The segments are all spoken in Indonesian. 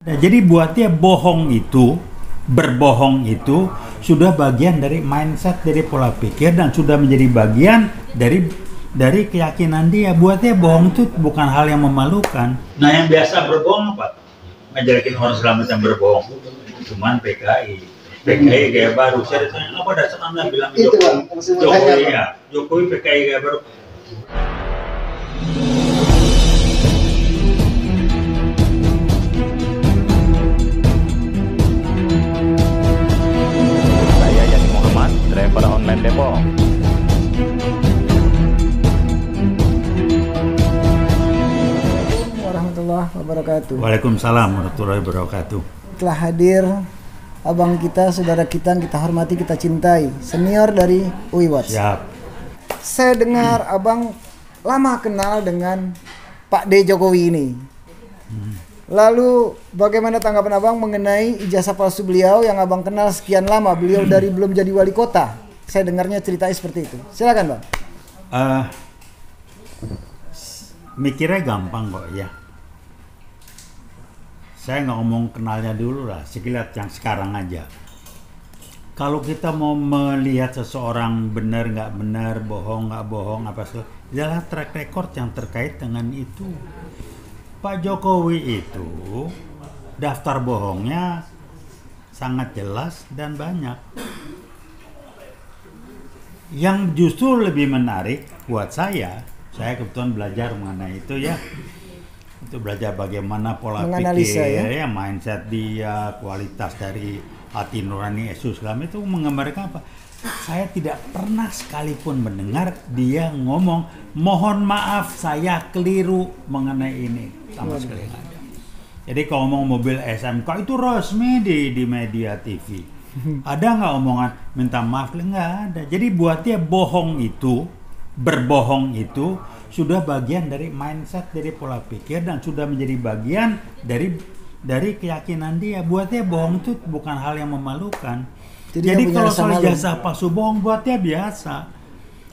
Nah, jadi buat dia bohong itu, berbohong itu sudah bagian dari mindset, dari pola pikir, dan sudah menjadi bagian dari keyakinan dia. Buat dia bohong itu bukan hal yang memalukan. Nah, yang biasa berbohong apa? Ngajarakin orang selamat yang berbohong. Cuman PKI gaya baru. Saya ditanya apa dasar Anda bilang Jokowi PKI gaya baru. Driver online Depok. Warahmatullahi wabarakatuh. Waalaikumsalam warahmatullahi wabarakatuh. Telah hadir abang kita, saudara kita yang kita hormati, kita cintai, senior dari UI Watch. Siap. Saya dengar abang lama kenal dengan Pak D Jokowi ini. Lalu bagaimana tanggapan abang mengenai ijazah palsu beliau yang abang kenal sekian lama? Beliau dari belum jadi wali kota. Saya dengarnya ceritanya seperti itu. Silakan bang. Mikirnya gampang kok ya. Saya nggak ngomong kenalnya dulu lah, sekilas yang sekarang aja. Kalau kita mau melihat seseorang benar nggak benar, bohong nggak bohong, apa sih, adalah track record yang terkait dengan itu. Pak Jokowi itu daftar bohongnya sangat jelas dan banyak. Yang justru lebih menarik buat saya kebetulan belajar mengenai itu ya. Itu belajar bagaimana pola pikir, ya, mindset dia, kualitas dari hati nurani Yesus Islam itu menggambarkan apa? Saya tidak pernah sekalipun mendengar dia ngomong, mohon maaf saya keliru mengenai ini. Sama sekali nggak ada. Jadi kalau ngomong mobil SMK itu resmi di media TV. Ada nggak omongan minta maaf? Nggak ada. Jadi buat dia bohong itu, berbohong itu sudah bagian dari mindset, dari pola pikir, dan sudah menjadi bagian dari keyakinan dia. Buat dia bohong itu bukan hal yang memalukan. Jadi kalau soal ijazah palsu bohong buat dia biasa.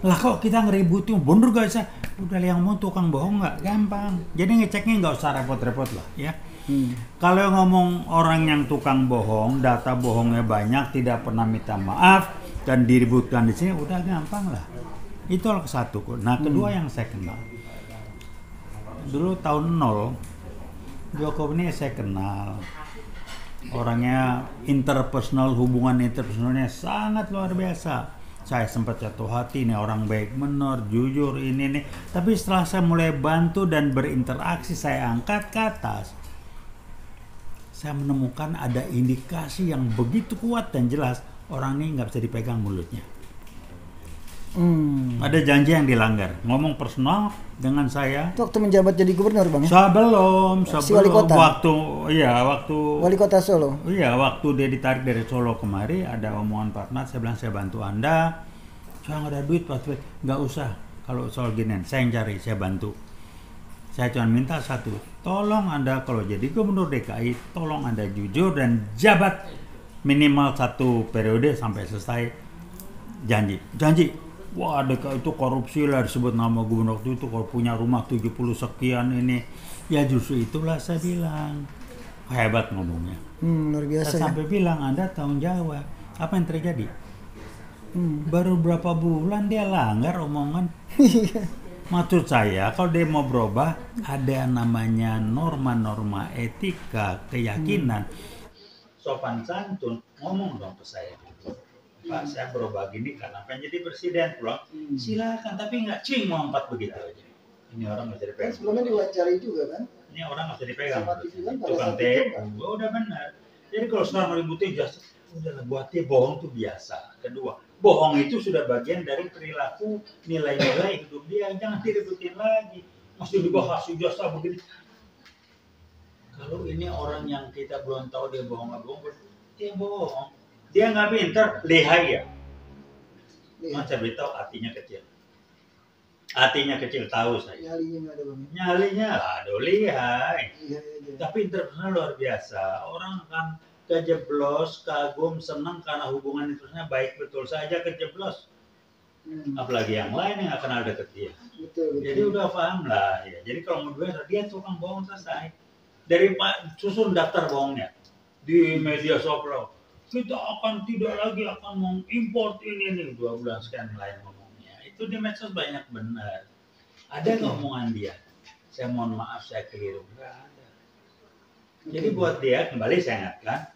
Lah kok kita ngeributin, bener gak bisa? Udah yang mau tukang bohong nggak? Gampang. Jadi ngeceknya nggak usah repot-repot lah ya. Kalau ngomong orang yang tukang bohong, data bohongnya banyak, tidak pernah minta maaf, dan diributkan di sini, udah gampang lah. Itu hal satu. Nah kedua yang saya kenal. Dulu tahun 0, Jokowi ini saya kenal. Orangnya interpersonal, hubungan interpersonalnya sangat luar biasa. Saya sempat jatuh hati, nih orang baik benar, jujur ini nih. Tapi setelah saya mulai bantu dan berinteraksi, saya angkat ke atas, saya menemukan ada indikasi yang begitu kuat dan jelas orang ini nggak bisa dipegang mulutnya. Ada janji yang dilanggar, ngomong personal dengan saya. Itu waktu menjabat jadi gubernur bang ya? Sebelum si wali kota? waktu wali kota Solo. Iya, waktu dia ditarik dari Solo kemari, ada omongan Pak Mat, saya bilang saya bantu Anda. Saya nggak ada duit, Pak. Nggak usah. Kalau soal ginian, saya yang cari, saya bantu. Saya cuma minta satu, tolong Anda kalau jadi gubernur DKI, tolong Anda jujur dan jabat minimal 1 periode sampai selesai. Janji. Wah, DKI itu korupsi lah, disebut nama gubernur itu kalau punya rumah 70 sekian ini. Ya justru itulah saya bilang. Hebat ngomongnya. Luar biasa. Saya sampai bilang Anda tanggung jawab. Apa yang terjadi? Baru berapa bulan dia langgar omongan. Maksud saya kalau dia mau berubah, ada namanya norma-norma etika, keyakinan. Sopan santun, ngomong dong ke saya. Pak, saya berubah gini karena pengen jadi presiden. Pulang, silakan, tapi nggak mau empat begitu aja. Ini orang nggak jadi pegang. Sebelumnya diwawancari juga kan? Ini orang nggak bisa dipegang. Tukang TU, udah benar. Jadi kalau sekarang ributin jasa, udah buat dia bohong tuh biasa. Kedua, bohong itu sudah bagian dari perilaku, nilai-nilai hidup dia. Jangan diributin lagi. Masih dibahas jasa begini. Kalau ini orang yang kita belum tahu dia bohong nggak bohong, dia bohong. Dia nggak pintar, lihai ya. Saya beritahu hatinya kecil. Hatinya kecil tahu saya. Nyalinya ada lihai. Tapi interpersonal luar biasa. Orang kan kejeblos, kagum, senang karena hubungan interpersonalnya baik betul saja kejeblos. Apalagi yang lain yang nggak kenal deket dia. Jadi udah paham lah ya. Jadi kalau menurut dia tukang bohong selesai. dari Pak susun daftar bohongnya di media sosial. Kita akan tidak lagi akan mengimpor ini 2 bulan sekian lain ngomongnya. Itu di medsos banyak benar. Ada nggak omongan dia? Saya mohon maaf saya keliru. Nggak ada. Jadi buat dia kembali saya ingatkan,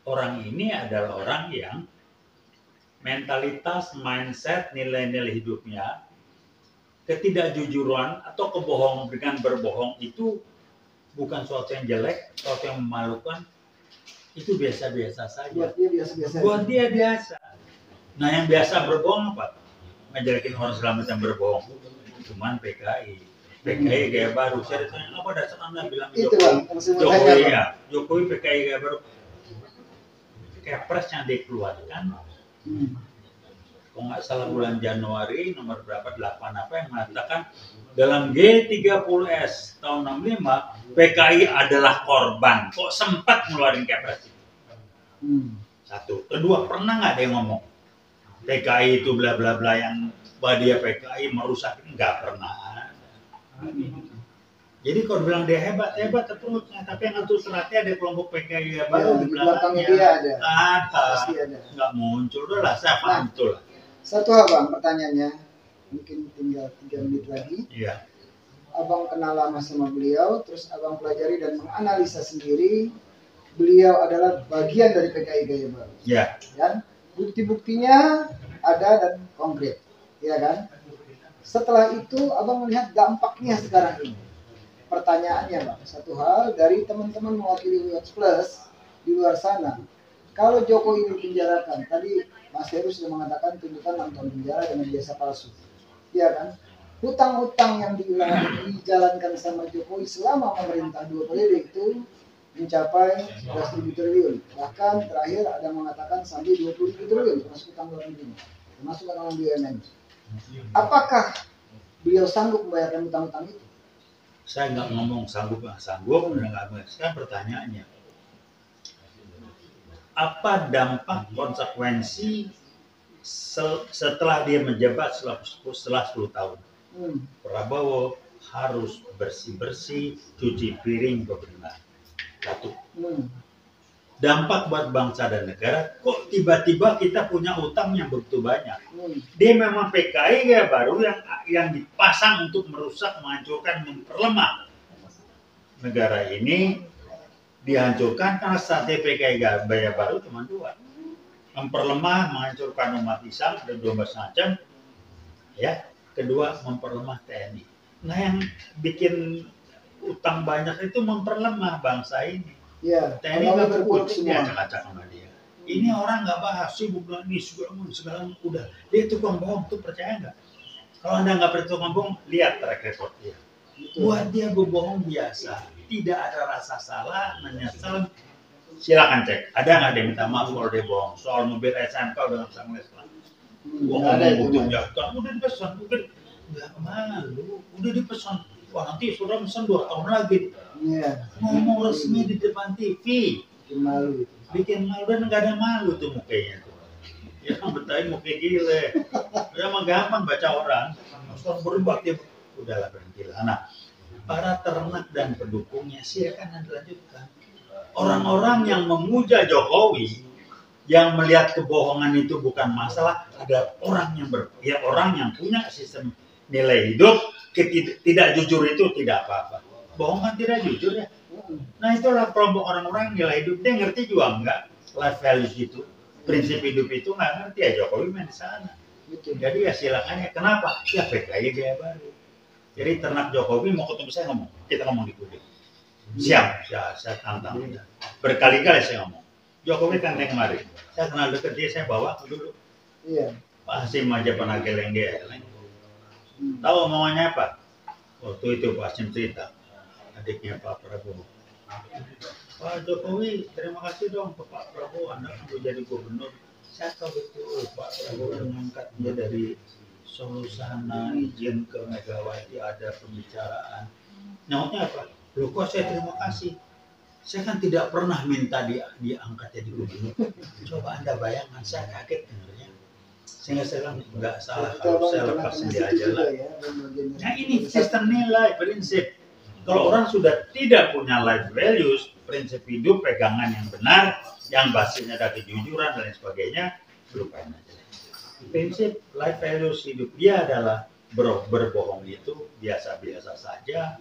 orang ini adalah orang yang mentalitas, mindset, nilai-nilai hidupnya, ketidakjujuran atau kebohongan dengan berbohong itu bukan sesuatu yang jelek, sesuatu yang memalukan. Itu biasa-biasa saja. Buat dia biasa. Nah yang biasa berbohong apa? Ngejelekin orang selamat yang berbohong. Cuman PKI gaya baru. Saya ditanya apa dasar Anda bilang Jokowi PKI gaya baru. Kepres yang dikeluarkan. Kalau nggak salah bulan Januari nomor berapa 8 apa yang mengatakan dalam G30S tahun 65 PKI adalah korban. Kok sempat ngeluarin Kepres? Satu. Kedua, pernah nggak ada yang ngomong PKI itu bla bla bla yang dia PKI merusak? Nggak pernah. Jadi kalau bilang dia hebat terusnya, tapi yang atur seratnya ada kelompok PKI baru di belakangnya. Ada. Nggak muncul, udah lah saya paham betul. Satu hal Bang, pertanyaannya mungkin tinggal 3 menit lagi. Iya. Abang kenal lama sama beliau, terus abang pelajari dan menganalisa sendiri beliau adalah bagian dari PKI Gaya Baru. Iya. Kan? Bukti-buktinya ada dan konkret, ya kan? Setelah itu abang melihat dampaknya sekarang ini. Pertanyaannya Bang, satu hal dari teman-teman mewakili Watch Plus di luar sana. Kalau Jokowi dipenjarakan, tadi Mas Heru sudah mengatakan tuntutan 6 tahun penjara dengan jasa palsu, ya kan? Hutang-hutang yang dijalankan sama Jokowi selama pemerintah 2 periode itu mencapai 11.000 triliun. Bahkan terakhir ada mengatakan sampai 20.000 triliun termasuk hutang luar negeri, termasuk orang BUMN. Apakah beliau sanggup membayarkan hutang-hutang itu? Saya nggak ngomong sanggup nggak sanggup, nggak. Sekarang pertanyaannya, apa dampak konsekuensi setelah dia menjabat setelah 10 tahun? Prabowo harus bersih-bersih, cuci piring pemerintahan. Satu. Dampak buat bangsa dan negara, kok tiba-tiba kita punya utang yang begitu banyak. Dia memang PKI Gaya Baru yang dipasang untuk merusak, menghancurkan, memperlemah negara ini. Dihancurkan karena strategi PKI Gaya Baru cuma 2. Memperlemah, menghancurkan umat Islam, ada 12 macam. Ya, kedua memperlemah TNI. Nah yang bikin utang banyak itu memperlemah bangsa ini. Ya, TNI nggak berpolitik, dia acak-acak sama dia. Ini orang nggak bahas, sibuk lagi segala udah. Dia tukang bohong, tuh percaya nggak? Kalau Anda nggak percaya tukang bohong, lihat track record dia. Buat dia berbohong biasa, tidak ada rasa salah, menyesal. Silakan cek, ada nggak dia minta maaf kalau dia bohong soal mobil SMK udah nggak bisa ngeles lah. Udah dipesan, nggak malu, udah dipesan. Wah nanti sudah pesan 2 tahun lagi. Ngomong resmi di depan TV. Bikin malu dan nggak ada malu tuh mukanya tuh. Ya betain muka gile. Ya mah gampang baca orang. Orang berubah dia. Udahlah berhentilah. Nah, para ternak dan pendukungnya silakan Anda lanjutkan. Orang-orang yang memuja Jokowi, yang melihat kebohongan itu bukan masalah, ada orang yang punya sistem nilai hidup. Tidak jujur itu tidak apa-apa. Bohong kan tidak jujur ya. Nah itulah kelompok orang-orang nilai hidup. Dia ngerti juga enggak life values itu, prinsip hidup itu nggak ngerti ya. Jokowi main di sana. Jadi ya silakan ya. Kenapa? Ya PKI Gaya Baru. Jadi ternak Jokowi mau ketemu saya ngomong. Kita ngomong di Kudik. Siap, saya tantang. Berkali-kali saya ngomong. Jokowi kan kemarin. Saya kenal dekat dia, saya bawa dulu. Iya. Pak Hasim aja pernah geleng dia. Tahu omongannya apa? Waktu itu Pak Hasim cerita, adiknya Pak Prabowo. Pak Jokowi, terima kasih dong ke Pak Prabowo, Anda kan jadi gubernur. Saya tahu betul Pak Prabowo mengangkat dia dari Solo sana, izin ke Megawati, ada pembicaraan. Nyawanya apa? Loh kok saya terima kasih? Saya kan tidak pernah minta diangkat jadi gubernur. Coba Anda bayangkan, saya kaget dengarnya. Sehingga saya bilang nggak salah kalau saya lepasin dia aja lah. Nah ini sistem nilai, prinsip. Kalau orang sudah tidak punya life values, prinsip hidup, pegangan yang benar, yang basisnya dari kejujuran dan lain sebagainya, lupain aja. Prinsip life values hidup dia adalah berbohong itu biasa-biasa saja,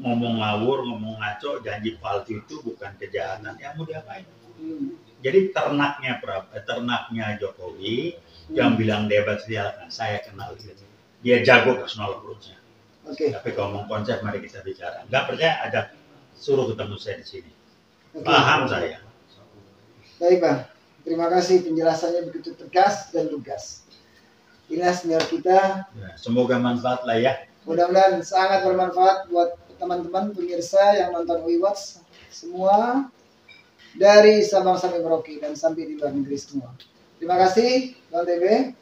ngomong ngawur, ngomong ngaco, janji palsu itu bukan kejahatan. Yang mau diapain? Jadi ternaknya Jokowi yang bilang debat silakan, saya kenal dia. Dia jago personal approach-nya. Tapi kalau ngomong konsep, mari kita bicara. Nggak percaya, ajak suruh ketemu saya di sini. Paham saya. Baik Bang, terima kasih penjelasannya begitu tegas dan lugas. Inilah senior kita. Ya, semoga manfaat lah ya. Mudah-mudahan sangat bermanfaat buat teman-teman pemirsa yang nonton WeWatch semua dari Sabang sampai Merauke dan sampai di luar negeri semua. Terima kasih Bang TB.